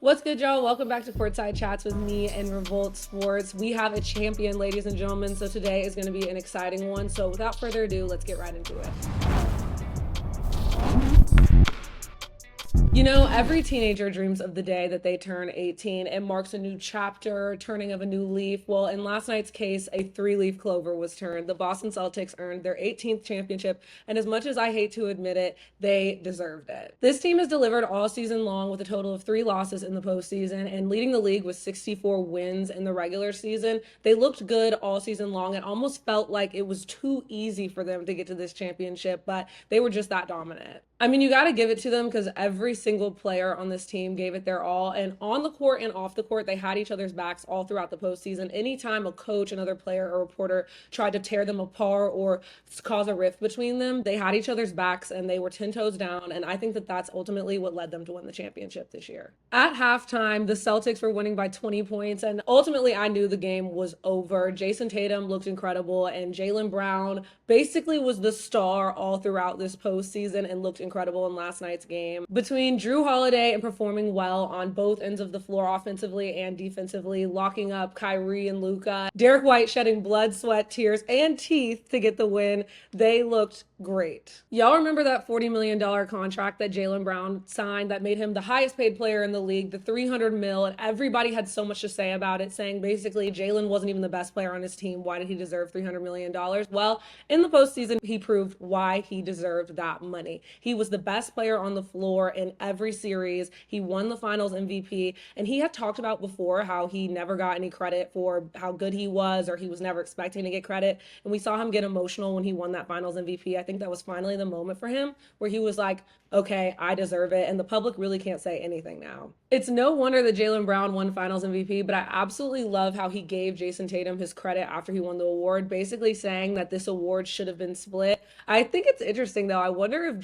What's good, y'all? Welcome back to Courtside Chats with me and Revolt Sports. We have a champion, ladies and gentlemen, so today is going to be an exciting one. So without further ado, let's get right into it. You know, every teenager dreams of the day that they turn 18. It marks a new chapter, turning of a new leaf. Well, in last night's case, a three-leaf clover was turned. The Boston Celtics earned their 18th championship, and as much as I hate to admit it, they deserved it. This team has delivered all season long with a total of 3 losses in the postseason and leading the league with 64 wins in the regular season. They looked good all season long. It almost felt like it was too easy for them to get to this championship, but they were just that dominant. I mean, you got to give it to them because every single player on this team gave it their all. And on the court and off the court, they had each other's backs all throughout the postseason. Anytime a coach, another player, or reporter tried to tear them apart or cause a rift between them, they had each other's backs and they were 10 toes down. And I think that that's ultimately what led them to win the championship this year. At halftime, the Celtics were winning by 20 points. And ultimately, I knew the game was over. Jason Tatum looked incredible. And Jalen Brown basically was the star all throughout this postseason and looked incredible in last night's game. Between Drew Holiday and performing well on both ends of the floor, offensively and defensively, locking up Kyrie and Luka, Derek White shedding blood, sweat, tears, and teeth to get the win, they looked great. Y'all remember that $40 million contract that Jalen Brown signed that made him the highest paid player in the league, the $300 million, and everybody had so much to say about it, saying basically Jalen wasn't even the best player on his team. Why did he deserve $300 million? Well, in the postseason, he proved why he deserved that money. He was the best player on the floor in every series. He won the finals MVP, and he had talked about before how he never got any credit for how good he was, or he was never expecting to get credit. And we saw him get emotional when he won that finals MVP. I think that was finally the moment for him where he was like, okay, I deserve it. And the public really can't say anything now. It's no wonder that Jalen Brown won finals MVP, but I absolutely love how he gave Jason Tatum his credit after he won the award, basically saying that this award should have been split. I think it's interesting though. I wonder if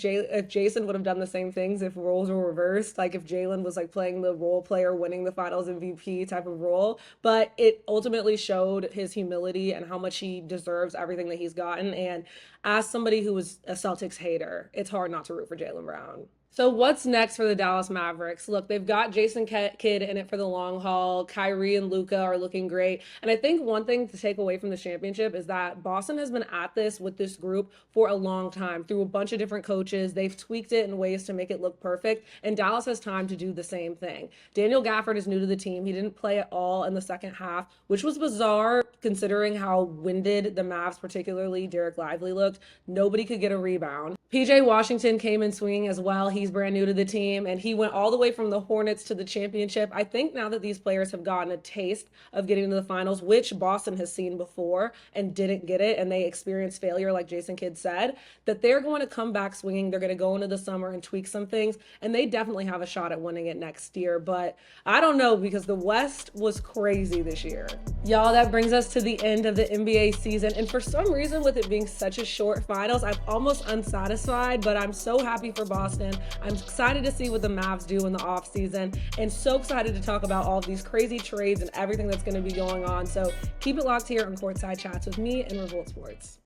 Jason would have done the same things if roles were reversed, like if Jalen was like playing the role player winning the finals MVP type of role. But it ultimately showed his humility and how much he deserves everything that he's gotten. And as somebody who was a Celtics hater, it's hard not to root for Jalen Brown. So what's next for the Dallas Mavericks? Look, they've got Jason Kidd in it for the long haul. Kyrie and Luka are looking great. And I think one thing to take away from the championship is that Boston has been at this with this group for a long time through a bunch of different coaches. They've tweaked it in ways to make it look perfect. And Dallas has time to do the same thing. Daniel Gafford is new to the team. He didn't play at all in the second half, which was bizarre considering how winded the Mavs, particularly Derek Lively, looked. Nobody could get a rebound. PJ Washington came in swinging as well. He's brand new to the team, and he went all the way from the Hornets to the championship. I think now that these players have gotten a taste of getting to the finals, which Boston has seen before and didn't get it, and they experienced failure, like Jason Kidd said, that they're going to come back swinging. They're going to go into the summer and tweak some things, and they definitely have a shot at winning it next year. But I don't know, because the West was crazy this year. Y'all, that brings us to the end of the NBA season, and for some reason, with it being such a short finals, I'm almost unsatisfied, but I'm so happy for Boston. I'm excited to see what the Mavs do in the offseason, and so excited to talk about all of these crazy trades and everything that's going to be going on. So keep it locked here on Courtside Chats with me and Revolt Sports.